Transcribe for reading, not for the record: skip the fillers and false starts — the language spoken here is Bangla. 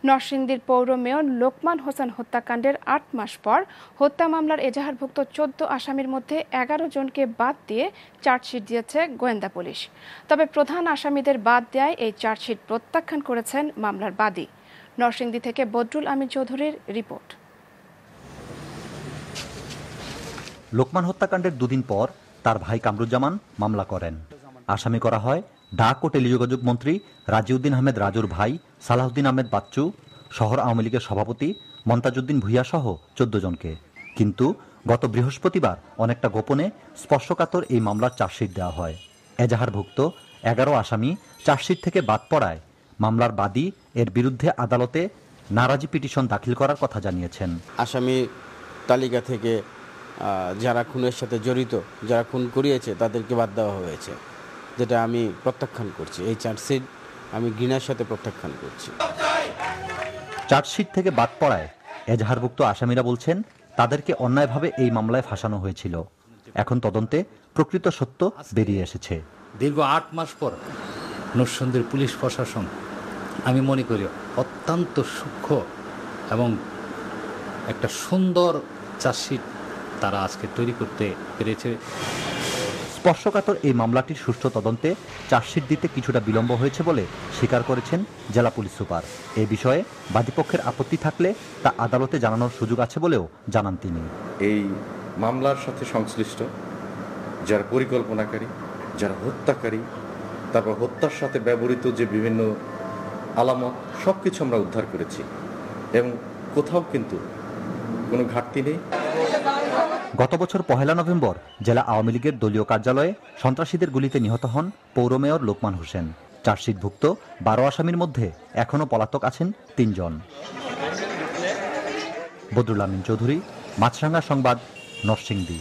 নরসিংদীর পৌর মেয়র লোকমান হোসেন হত্যাকাণ্ডের ৮ মাস পর হত্যা মামলার এজাহারভুক্ত ১৪ আসামির মধ্যে ১১ জনকে বাদ দিয়ে চার্জশিট দিয়েছে গোয়েন্দা পুলিশ। তবে প্রধান আসামিদের বাদ দেওয়ায় এই চার্জশিট প্রত্যাখ্যান করেছেন মামলার বাদী। নরসিংদী থেকে বদরুল আমিন চৌধুরীর রিপোর্ট। লোকমান হত্যাকাণ্ডের দুদিন পর তার ভাই কামরুজ্জামান মামলা করেন। আসামি করা হয় ডাক ও টেলিযোগাযোগ মন্ত্রী রাজিউদ্দিন আহমেদ রাজুর ভাই সালাহউদ্দিন আহমেদ বাচ্চু, শহর আওয়ামী লীগের সভাপতি মন্তাজউদ্দিন ভূঁইয়া সহ ১৪ জনকে। কিন্তু গত বৃহস্পতিবার অনেকটা গোপনে স্পর্শকাতর এই মামলার চার্জশিট দেওয়া হয়। এজাহারভুক্ত ১১ আসামি চার্জশিট থেকে বাদ পড়ায় মামলার বাদী এর বিরুদ্ধে আদালতে নারাজি পিটিশন দাখিল করার কথা জানিয়েছেন। আসামি তালিকা থেকে যারা খুনের সাথে জড়িত, যারা খুন করিয়েছে তাদেরকে বাদ দেওয়া হয়েছে, যেটা আমি প্রত্যাখ্যান করছি। এই চার্জশিট আমি ঘৃণার সাথে প্রত্যাখ্যান করছি। চার্জশিট থেকে বাদ পড়ায় এজাহারভুক্ত আসামিরা বলছেন তাদেরকে অন্যায়ভাবে এই মামলায় ফাঁসানো হয়েছিল। এখন তদন্তে প্রকৃত সত্য বেরিয়ে এসেছে। দীর্ঘ ৮ মাস পর নরসিংদীর পুলিশ প্রশাসন আমি মনে করি অত্যন্ত সূক্ষ্ম এবং একটা সুন্দর চার্জশিট তারা আজকে তৈরি করতে পেরেছে। স্পর্শকাতর এই মামলাটির সুষ্ঠু তদন্তে চার্জশিট দিতে কিছুটা বিলম্ব হয়েছে বলে স্বীকার করেছেন জেলা পুলিশ সুপার। এ বিষয়ে বাদীপক্ষের আপত্তি থাকলে তা আদালতে জানানোর সুযোগ আছে বলেও জানান তিনি। এই মামলার সাথে সংশ্লিষ্ট যারা পরিকল্পনাকারী, যারা হত্যাকারী, তারপর হত্যার সাথে ব্যবহৃত যে বিভিন্ন আলামত সবকিছু আমরা উদ্ধার করেছি এবং কোথাও কিন্তু কোনো ঘাটতি নেই। গত বছর ১ নভেম্বর জেলা আওয়ামী লীগের দলীয় কার্যালয়ে সন্ত্রাসীদের গুলিতে নিহত হন পৌর মেয়র লোকমান হোসেন। চার্জশিটভুক্ত ১২ আসামির মধ্যে এখনও পলাতক আছেন ৩ জন। বদরুল আমিন চৌধুরী, মাছরাঙ্গা সংবাদ, নরসিংদী।